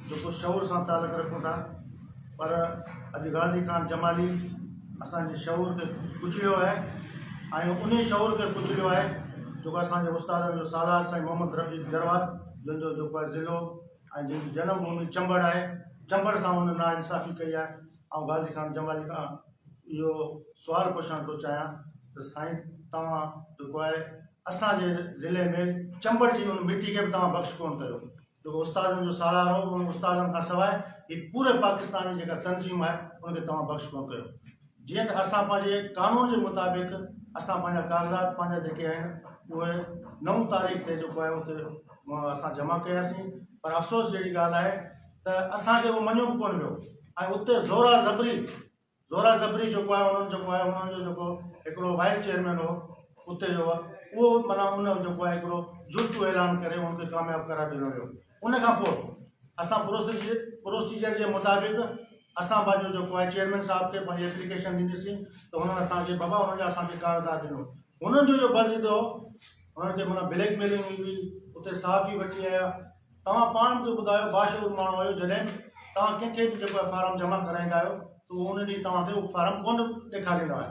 जो शऊर से ताल्लुक़ रखूं था, पर अज गाज़ी खान जमाली असांजे शऊर के कुचलियो है ऐं उन शऊर के कुचलियो है जो असांजे उस्तादनि जो सालार साईं मोहम्मद रफ़ी जरवार जिनजो जेको आहे ज़िलो ऐं जिनकी जन्मभूमि चंबड़ है, चंबड़ सां हुन नाइंसाफ़ी कई है। ऐं गाज़ी खान जमाली खां इहो सुवाल पुछण थो चाहियां त साईं तव्हां जेको आहे असांजे ज़िले में चंबड़ जी उन मिट्टी के भी तव्हां बख़्श कोन कयो, जो उस्तादनि जो सालार हो उन उस्तादनि खां सवाइ ये पूरे पाकिस्तान जी जेका तंज़ीम आहे उनखे तव्हां बख़्श कोन कयो। जीअं त असां पंहिंजे कानून जे मुताबिक़ असां पंहिंजा कागज़ात पंहिंजा जेके आहिनि उहे 9 तारीख़ ते जेको आहे उते असां जमा कयासीं, पर अफ़सोस जहिड़ी ॻाल्हि आहे त असांखे उहो मञियो बि कोन वियो ऐं उते ज़ोरा ज़बरी जेको आहे उन्हनि जो जेको हिकिड़ो वाइस चेयरमैन हो उते जो उहो माना उन जेको आहे हिकिड़ो जुर्तु ऐलान करे उनखे कामयाबु करार ॾिनो वियो। उन खां पोइ असां प्रोसीजर जे मुताबिक़ असां पंहिंजो जेको आहे चेयरमैन साहब खे पंहिंजी एप्लीकेशन ॾींदीसीं त हुननि असांखे बाबा हुनजा असांखे कागज़ात ॾिनो। हुननि जो बज़िद हो, हुननि खे माना ब्लैकमेलिंग हुई, उते सहाफ़ी वठी आया। तव्हां पाण मूंखे ॿुधायो बाशूर माण्हू आहियो, जॾहिं तव्हां कंहिंखे बि जेको आहे फार्म जमा कराईंदा आहियो त उहो उन ॾींहुं तव्हांखे उहो फार्म कोन ॾेखारींदो आहे,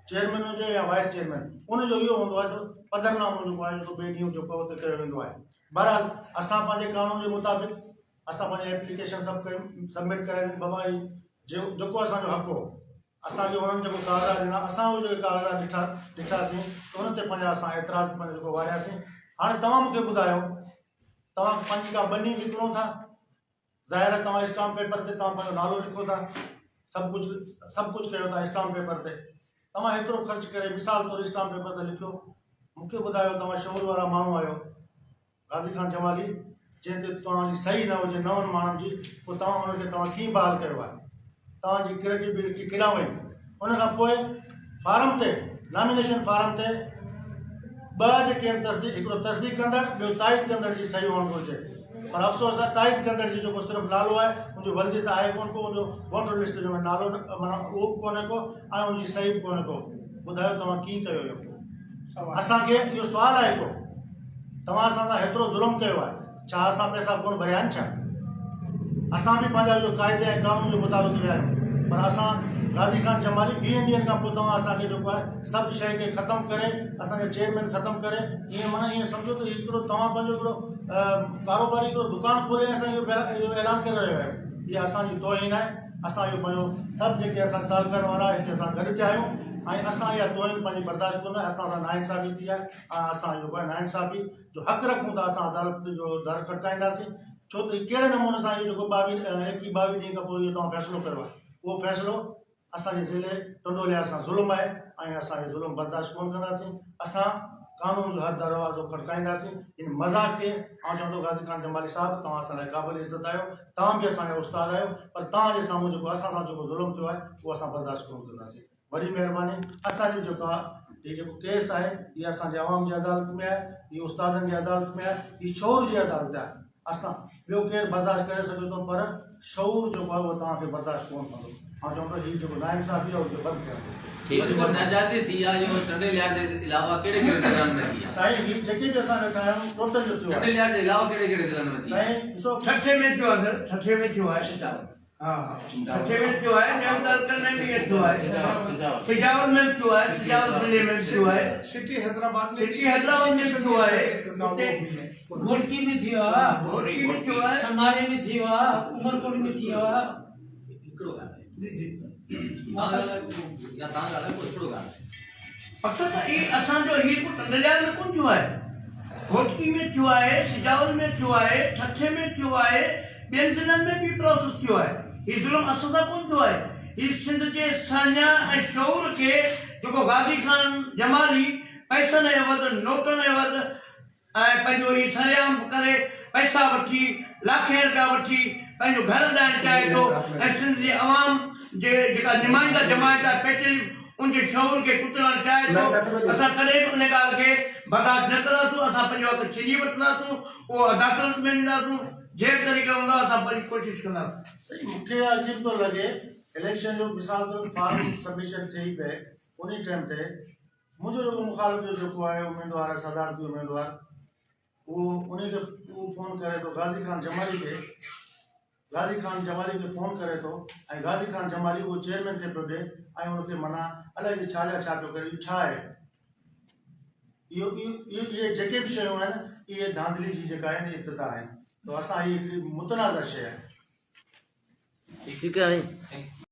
चेयरमैन हुजे या वाइस चेयरमैन, उनजो इहो हूंदो आहे त पधरनामो जेको आहे जेको ॿिए ॾींहुं जेको उते कयो वेंदो आहे। बहरहाल असां पंहिंजे कानून जे मुताबिक़ असां पंहिंजी एप्लीकेशन सभु सबमिट कराईंदासीं। बाबा जेको असांजो हक़ हो असांखे हुननि जेको कागज़ात ॾिना असां उहे जेके कागज़ात ॾिठासीं त उन ते पंहिंजा असां एतिराज़ पंहिंजो जेको वारियासीं। हाणे तव्हां मूंखे ॿुधायो, तव्हां पंहिंजी का बनी विकिणो था, ज़ाहिर आहे तव्हां स्टाम्प पेपर ते तव्हां पंहिंजो नालो लिखो था, सभु कुझु कयो था स्टाम्प पेपर ते, तव्हां हेतिरो ख़र्च करे मिसाल तौरु स्टाम्प पेपर ते लिखियो। मूंखे ॿुधायो तव्हां शऊर वारा माण्हू आहियो, गाज़ी खान जमाली जंहिं ते तव्हांजी सही न हुजे नवनि माण्हुनि जी, पोइ तव्हां हुनखे तव्हां कीअं बहाल कयो आहे, तव्हांजी क्रेडिबिलिटी केॾां वई। उन खां पोइ फारम ते नॉमिनेशन फारम ते ॿ जेके आहिनि तस्दीक, हिकिड़ो तस्दीक कंदड़ ॿियो ताईद कंदड़ जी सही हुअणु घुरिजे, पर अफ़सोस आहे ताईद कंदड़ जी जेको सिर्फ़ु नालो आहे मुंहिंजो वलदी त आहे कोन को, मुंहिंजो वोटर लिस्ट जो नालो माना उहो बि कोन्हे को ऐं उनजी सही बि कोन्हे को। ॿुधायो तव्हां कीअं कयो इहो? असांखे इहो सुवालु आहे को तव्हां असां सां हेतिरो ज़ुल्म कयो आहे, छा असां पैसा कोन भरिया आहिनि छा? असां बि पंहिंजा जो क़ाइदे ऐं कानून जे मुताबिक़ विया आहियूं, पर असां गाज़ी खान जमाली 20 ॾींहंनि खां पोइ तव्हां असांखे जेको आहे सभु शइ खे ख़तमु करे असांखे चेयरमैन ख़तमु करे ईअं माना ईअं सम्झो त हिकिड़ो तव्हां पंहिंजो हिकिड़ो कारोबारी हिकिड़ो दुकानु खोले असांखे इहो ऐलान करे रहियो आहे। इहा असांजी तौहीन आहे। असां इहो पंहिंजो सभु जेके असां तालुकनि वारा हिते असां गॾु थिया आहियूं ऐं असां इहा तौहीन पंहिंजी बर्दाश्त कंदा, असां सां नाइंसाफ़ी थी आहे ऐं असां जेको आहे नाइंसाफ़ी जो हक़ रखूं था असां अदालत जो दर खटकाईंदासीं, छो त कहिड़े नमूने सां इहो जेको 21 ॾींहं खां पोइ इहो तव्हां फ़ैसिलो कयो आहे, उहो फ़ैसिलो असांजे ज़िले टंडोलिया सां ज़ुल्म आहे ऐं असां इहो ज़ुल्म बर्दाश्त कोन कंदासीं। असां कानून जो हर दरवाज़ो खटकाईंदासीं। इन मज़ाक़ खे आउं चवंदो गाज़ी खान जमाली साहिबु तव्हां असां लाइ क़ाबिल इज़त आहियो, तव्हां बि असांजा उस्ताद आहियो, पर तव्हांजे साम्हूं जेको असां सां जेको ज़ुल्म थियो आहे उहो असां बर्दाश्त कोन कंदासीं। वॾी महिरबानी। असांजो जेको आहे हीउ जेको केस आहे इहा असांजे आवाम जी अदालत में आहे, हीअ उस्तादनि जी अदालत में आहे, हीअ शऊर जी अदालत आहे। असां ॿियो केरु बर्दाश्त करे सघे थो, पर शऊर जेको आहे उहो तव्हांखे बर्दाश्त कोन कंदो। मां चवंदो हीउ जेको नाइंसाफ़ी आहे उहो बंदि थियणो। ठीक है, नाजायज़ी थी आहे जो टंडेलियार जे अलावा कहिड़े ज़िलनि में थी आहे? साईं हीउ जेके बि असां वेठा आहियूं टोटल जो थियो आहे। टंडेलियार जे अलावा कहिड़े ज़िलनि में थी आहे? साईं ॾिसो 6 में थियो आहे सर, 6 में थियो आहे। हां 6 में थियो आहे, न्यायपालिका में भी थियो आहे, सिजावल में थियो आहे, सिजावल जिले में थियो आहे, सिटी हैदराबाद में थियो आहे, उते घोटकी में थियो आहे, घोटकी में थियो आहे, समारे में थियो आहे, उमरकोट में थियो आहे। हिकिड़ो ॻाल्हि जी या तव्हां ॻाल्हायो कोई हिकिड़ो ॻाल्हि अक्सर त ई असांजो हीउ टंडेलियार में कोन थियो आहे, घोटकी में थियो आहे, सिजावल में थियो आहे, छछे में थियो आहे, ॿियनि ज़िलनि में भी प्रोसेस थियो आहे। हीउ ज़ुल्म असां सां कोन थियो आहे। हीउ सिंध जे सान्या ऐं शऊर खे जेको गाज़ी खान जमाली पैसनि एवज़ नोटनि एवज़ ऐं पंहिंजो हीउ सरेआम करे पैसा वठी लाखे रुपया वठी पंहिंजो घर ॾाइणु चाहे थो ऐं सिंध जी अवाम जे जेका नुमाइंदा जमायत आहे पैटर्न उनजे शऊर खे कुचलणु चाहे थो। असां कॾहिं बि उन ॻाल्हि खे बर्दाश्त न कंदासीं। असां पंहिंजो हक़ छॾी वठंदासीं, उहो अदालत में वेंदासीं, जहिड़े तरीक़े हूंदा असां पंहिंजी कोशिशि कंदासीं। सही मूंखे अजीब थो लॻे इलेक्शन जो मिसाल तौरु फॉर्म सबमिशन थिए ई पए उन टाइम ते मुंहिंजो जेको मुखालिफ़ जो जेको आहे उम्मीदवार आहे सदारती उम्मीदवार उहो उनखे उहो फ़ोन करे थो गाज़ी खान जमाली खे गाज़ी ख़ान जमाली खे फ़ोन करे थो ऐं गाज़ी ख़ान जमाली उहो चेयरमैन खे पियो ॾे ऐं उनखे माना अलाए छा पियो करे, इहो छा आहे? इहे जेके बि शयूं आहिनि इहे धांधली जी जेका आहिनि इब्तिदा आहिनि। तो असां हीअ हिकिड़ी मुतनाज़ा शइ आहे। ठीक है।